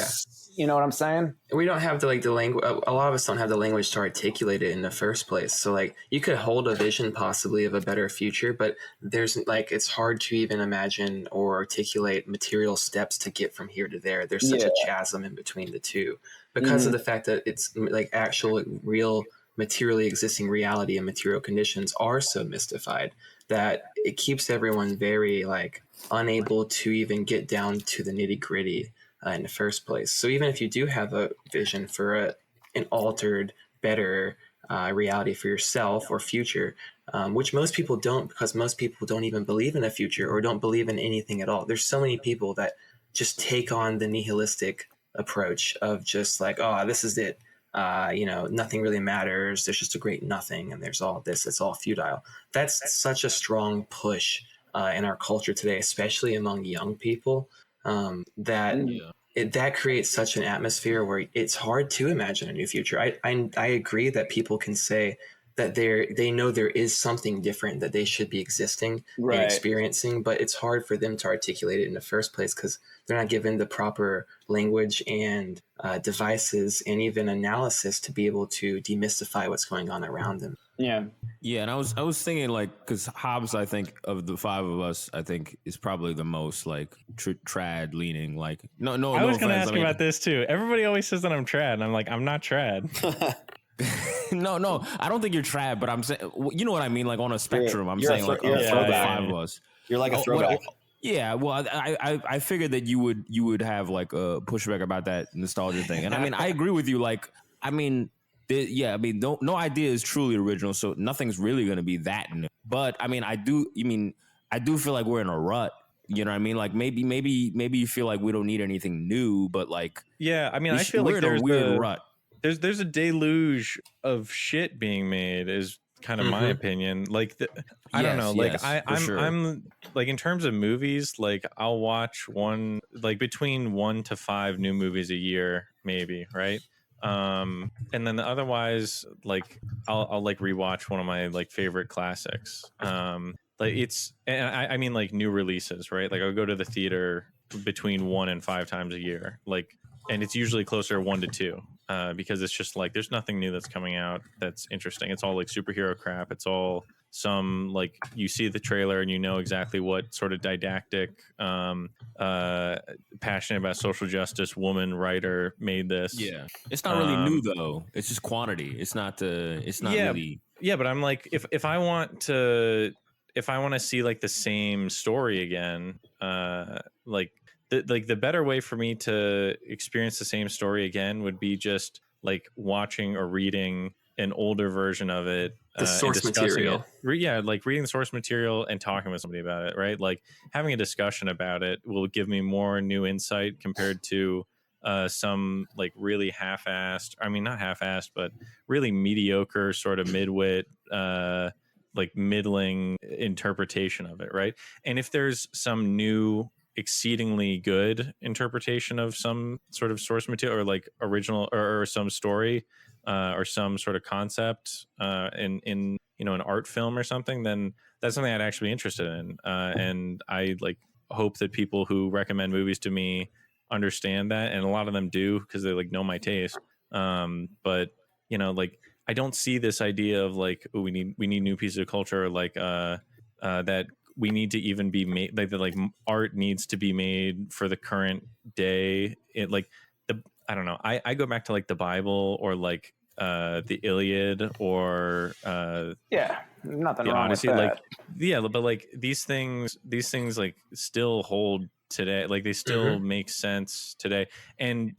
you know what I'm saying? We don't have the language. A lot of us don't have the language to articulate it in the first place. So like you could hold a vision possibly of a better future, but there's like, it's hard to even imagine or articulate material steps to get from here to there. There's such a chasm in between the two because of the fact that it's like actual real materially existing reality and material conditions are so mystified that it keeps everyone very like unable to even get down to the nitty gritty in the first place. So even if you do have a vision for an altered, better reality for yourself or future, which most people don't, because most people don't even believe in a future or don't believe in anything at all. There's so many people that just take on the nihilistic approach of just like, oh, this is it. Nothing really matters. There's just a great nothing. And there's all this, it's all futile. That's such a strong push in our culture today, especially among young people, that creates such an atmosphere where it's hard to imagine a new future. I agree that people can say that they know there is something different that they should be existing and experiencing, but it's hard for them to articulate it in the first place because they're not given the proper language and devices and even analysis to be able to demystify what's going on around them. Yeah. Yeah, and I was thinking like, because Hobbs, I think of the five of us, I think is probably the most like trad leaning. Like, no. I was going to ask about this too. Everybody always says that I'm trad, and I'm like, I'm not trad. No, I don't think you're trad, but I'm saying, you know what I mean? Like on a spectrum, I'm saying like you're the five of us. You're like a throwback. Yeah, well, I figured that you would have like a pushback about that nostalgia thing, and I mean, I agree with you. Like, I mean. No idea is truly original, so nothing's really going to be that new. But I mean, I do feel like we're in a rut. You know what I mean? Like maybe you feel like we don't need anything new, but like I mean, I feel like there's a weird rut. There's a deluge of shit being made, is kind of my opinion. Like I don't know. Like I'm like in terms of movies, like I'll watch between 1 to 5 new movies a year, maybe, right? And then otherwise, like I'll like rewatch one of my like favorite classics. Like it's, and I mean like new releases, right? Like I'll go to the theater between 1 and 5 times a year, like, and it's usually closer 1 to 2, because it's just like there's nothing new that's coming out that's interesting. It's all like superhero crap. It's all some like you see the trailer and you know exactly what sort of didactic, passionate about social justice woman writer made this. Yeah, it's not really new though. It's just quantity. It's not really. Yeah, but I'm like, if I want to see like the same story again, like the better way for me to experience the same story again would be just like watching or reading an older version of it, the source material. Like reading the source material and talking with somebody about it, right? Like having a discussion about it will give me more new insight compared to some like really half-assed, I mean not half-assed, but really mediocre sort of midwit, like middling interpretation of it, right? And if there's some new exceedingly good interpretation of some sort of source material or like original or some story, or some sort of concept in an art film or something, then that's something I'd actually be interested in. And I like hope that people who recommend movies to me understand that, and a lot of them do because they like know my taste. But like I don't see this idea of like, oh, we need new pieces of culture, or like that we need to even be made, like art needs to be made for the current day. It like I don't know. I go back to like the Bible or like the Iliad or nothing the wrong Odyssey. with that. Like but like these things like still hold today. Like they still make sense today. And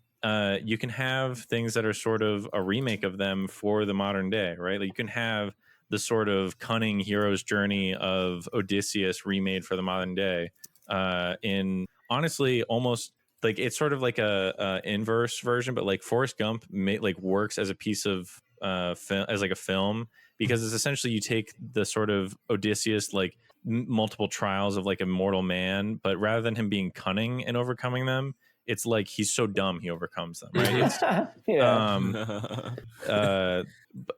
you can have things that are sort of a remake of them for the modern day, right? Like you can have the sort of cunning hero's journey of Odysseus remade for the modern day, in honestly almost like it's sort of like a inverse version, but like Forrest Gump works as a piece of film, as like a film, because it's essentially you take the sort of Odysseus like multiple trials of like a mortal man, but rather than him being cunning and overcoming them, it's like he's so dumb he overcomes them, right? It's,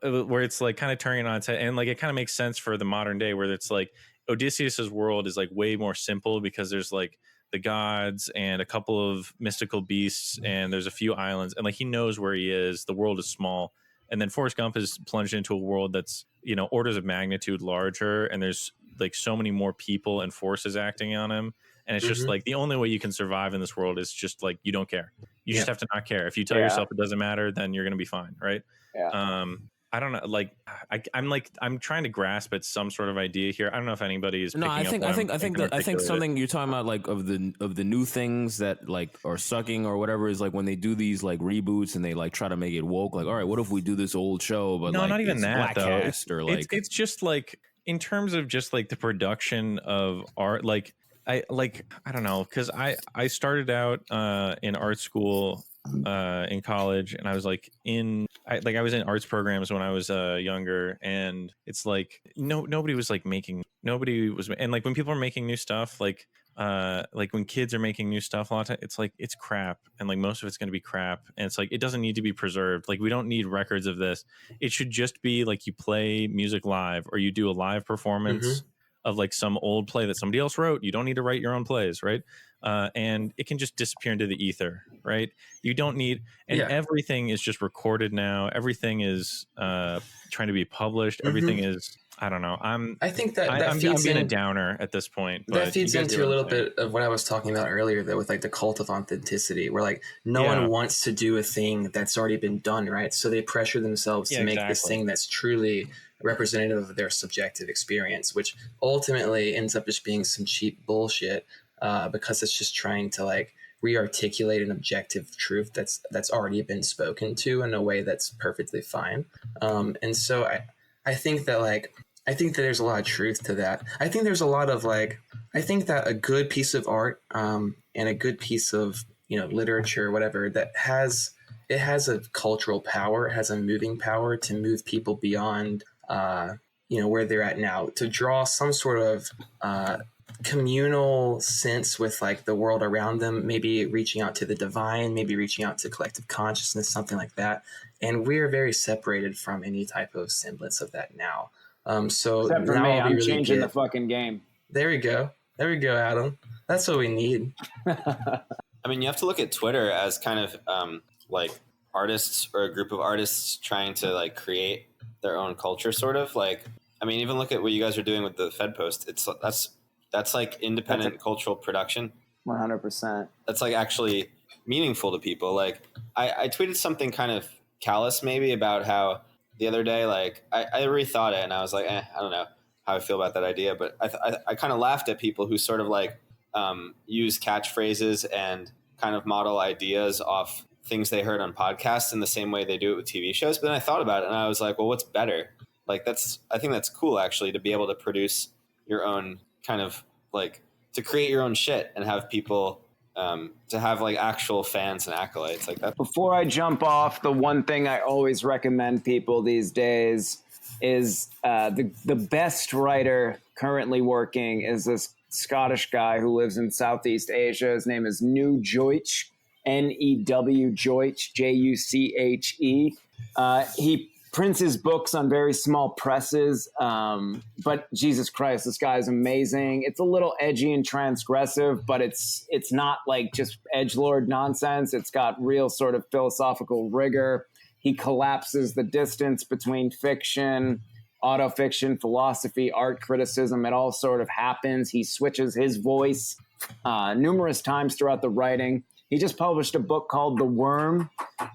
where it's like kind of turning on its head, and like it kind of makes sense for the modern day where it's like Odysseus's world is like way more simple because there's like the gods and a couple of mystical beasts and there's a few islands, and like he knows where he is. The world is small. And then Forrest Gump is plunged into a world that's, you know, orders of magnitude larger, and there's like so many more people and forces acting on him. And it's just like the only way you can survive in this world is just like you don't care. You just have to not care. If you tell yourself it doesn't matter, then you're going to be fine, right? I don't know. Like I'm trying to grasp at some sort of idea here. I don't know if anybody is. No, I think something you're talking about, like of the new things that like are sucking or whatever, is like when they do these like reboots and they like try to make it woke. Like, all right, what if we do this old show, but no, like, not even it's that though. or like it's just like in terms of just like the production of art. Like I don't know, because I started out in art school in college, and I was like I was in arts programs when I was younger, and it's like nobody was like and like when people are making new stuff, like when kids are making new stuff, a lot of time it's like it's crap, and like most of it's going to be crap, and it's like it doesn't need to be preserved. Like we don't need records of this. It should just be like you play music live, or you do a live performance of like some old play that somebody else wrote. You don't need to write your own plays, right? And it can just disappear into the ether, right? You don't need, and everything is just recorded now. Everything is trying to be published. Everything is, I don't know. I think that I'm being a downer at this point. But that feeds into a little bit of what I was talking about earlier, though, with like the cult of authenticity, where like no one wants to do a thing that's already been done, right? So they pressure themselves to make this thing that's truly representative of their subjective experience, which ultimately ends up just being some cheap bullshit. Because it's just trying to like re-articulate an objective truth that's already been spoken to in a way that's perfectly fine. And so I think that there's a lot of truth to that. I think there's a lot of like, I think that a good piece of art and a good piece of, you know, literature, whatever, that has a cultural power, it has a moving power to move people beyond, you know, where they're at now, to draw some sort of communal sense with like the world around them, maybe reaching out to the divine, maybe reaching out to collective consciousness, something like that. And we're very separated from any type of semblance of that now. So except for now me, I'm really changing the fucking game. There we go, Adam. That's what we need. I mean, you have to look at Twitter as kind of like artists or a group of artists trying to like create their own culture, sort of like. I mean, even look at what you guys are doing with the Fed Post. That's like independent cultural production. 100%. That's like actually meaningful to people. Like I tweeted something kind of callous maybe about how the other day, like I rethought it and I was like, I don't know how I feel about that idea. But I kind of laughed at people who sort of like use catchphrases and kind of model ideas off things they heard on podcasts in the same way they do it with TV shows. But then I thought about it and I was like, well, what's better? Like I think that's cool actually, to be able to produce your own kind of like, to create your own shit and have people to have like actual fans and acolytes like that. Before I jump off, the one thing I always recommend people these days is the best writer currently working is this Scottish guy who lives in Southeast Asia. His name is New Joich, N-E-W Joich, J-U-C-H-E. He prints his books on very small presses, but Jesus Christ, this guy is amazing. It's a little edgy and transgressive, but it's not like just edgelord nonsense. It's got real sort of philosophical rigor. He collapses the distance between fiction, autofiction, philosophy, art criticism. It all sort of happens. He switches his voice numerous times throughout the writing. He just published a book called The Worm,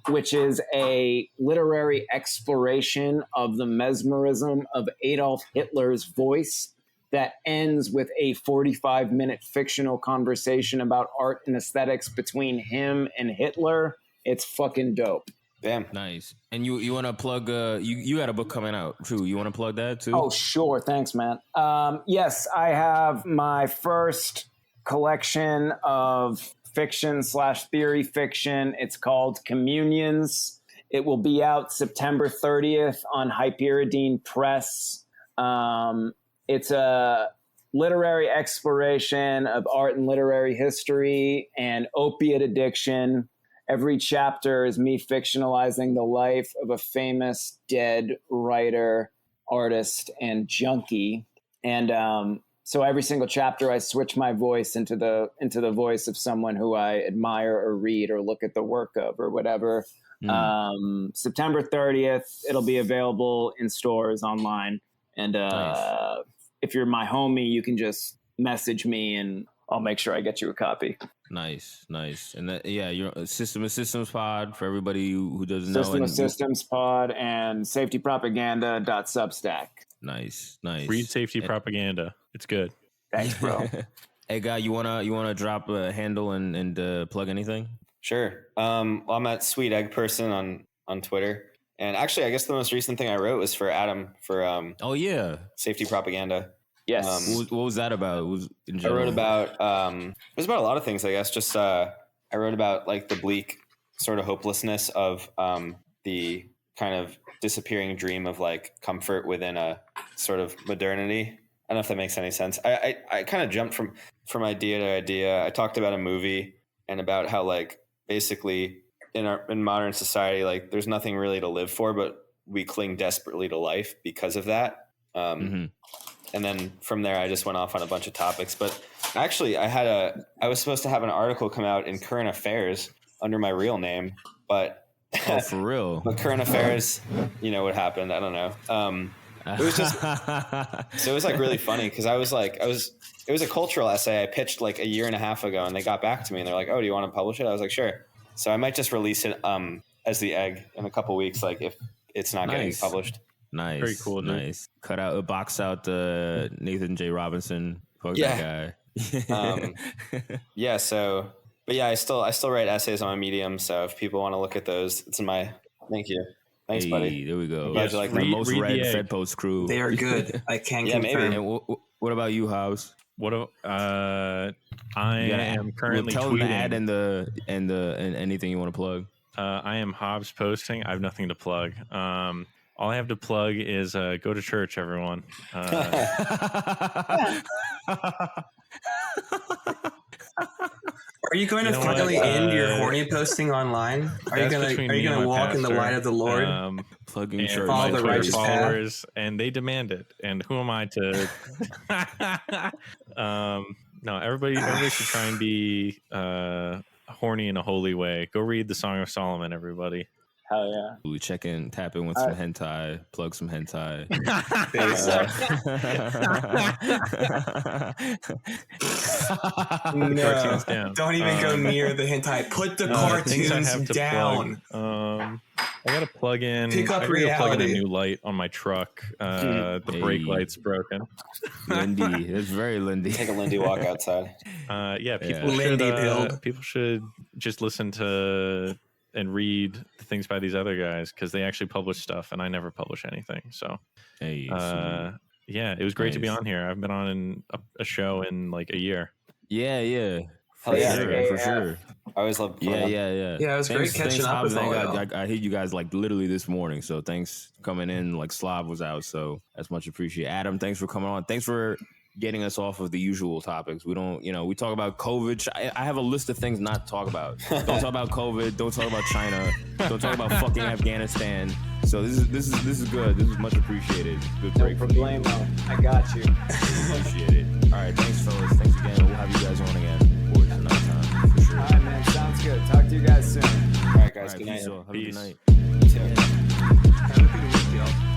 which is a literary exploration of the mesmerism of Adolf Hitler's voice that ends with a 45-minute fictional conversation about art and aesthetics between him and Hitler. It's fucking dope. Damn. Nice. And you want to plug, you had a book coming out, too. You want to plug that, too? Oh, sure. Thanks, man. Yes, I have my first collection of fiction/theory fiction. It's called Communions. It will be out September 30th on Hyperion Press. It's a literary exploration of art and literary history and opiate addiction. Every chapter is me fictionalizing the life of a famous dead writer, artist, and junkie. And so every single chapter, I switch my voice into the voice of someone who I admire or read or look at the work of or whatever. September 30th, it'll be available in stores online. And nice. If you're my homie, you can just message me and I'll make sure I get you a copy. Nice. And that, you're System of Systems Pod for everybody who doesn't know. System of Systems Pod and safetypropaganda.substack. Nice. Read Safety Propaganda. It's good. Thanks, bro. Hey, guy, you wanna drop a handle and plug anything? Sure. Well, I'm at Sweet Egg Person on Twitter. And actually, I guess the most recent thing I wrote was for Adam for Safety Propaganda. Yes. What was that about? I wrote about it was about a lot of things, I guess. Just I wrote about like the bleak sort of hopelessness of the kind of disappearing dream of like comfort within a sort of modernity. I don't know if that makes any sense. I kind of jumped from idea to idea. I talked about a movie and about how like basically in modern society, like there's nothing really to live for, but we cling desperately to life because of that. And then from there, I just went off on a bunch of topics. But actually, I was supposed to have an article come out in Current Affairs under my real name, but for real. But Current Affairs, you know what happened? I don't know. It was just so it was like really funny because it was a cultural essay I pitched like a year and a half ago, and they got back to me and they're like, "Oh, do you want to publish it?" I was like, "Sure." So I might just release it as The Egg in a couple weeks, like if it's not getting published. Nice. Very cool, dude. Nice. Box out Nathan J. Robinson. Fuck that guy. So but yeah, I still write essays on my Medium, so if people want to look at those, it's in my thank you. Thanks, buddy. There we go. Yes, like the most read Fed Post crew. They are good. I can't confirm. Maybe. And what about you, Hobbs? I am currently tell tweeting. Them the ad and anything you want to plug. I am Hobbs posting. I have nothing to plug. All I have to plug is go to church, everyone. Are you going to finally end your horny posting online? Are you going to walk in the light of the Lord? Plugging church, follow the righteous followers, and they demand it. And who am I to? No, everybody should try and be horny in a holy way. Go read the Song of Solomon, everybody. Hell yeah. We tap in with some hentai, plug some hentai. No, don't even go near the hentai. Put the cartoons down. I gotta plug in. Pick up reality. Plug in a new light on my truck. The brake light's broken. Lindy, it's very Lindy. Take a Lindy walk outside. People should just listen to and read the things by these other guys because they actually publish stuff and I never publish anything. So, it was great to be on here. I've been on a show in like a year. Yeah. For sure. I always love. Yeah, it was great catching up with all y'all. I hit you guys like literally this morning. So thanks for coming in. Like Slav was out, so that's much appreciated. Adam, thanks for coming on. Thanks for getting us off of the usual topics. We don't, we talk about COVID. I have a list of things not to talk about. Don't talk about COVID. Don't talk about China. Don't talk about fucking Afghanistan. So this is good. This is much appreciated. Good break. No problemo. I got you. Appreciate it. All right, thanks, fellas. Thanks again. We'll have you guys on again for another time for sure. All right, man. Sounds good. Talk to you guys soon. All right, guys. Good night. Have a good night. Have a good week, y'all.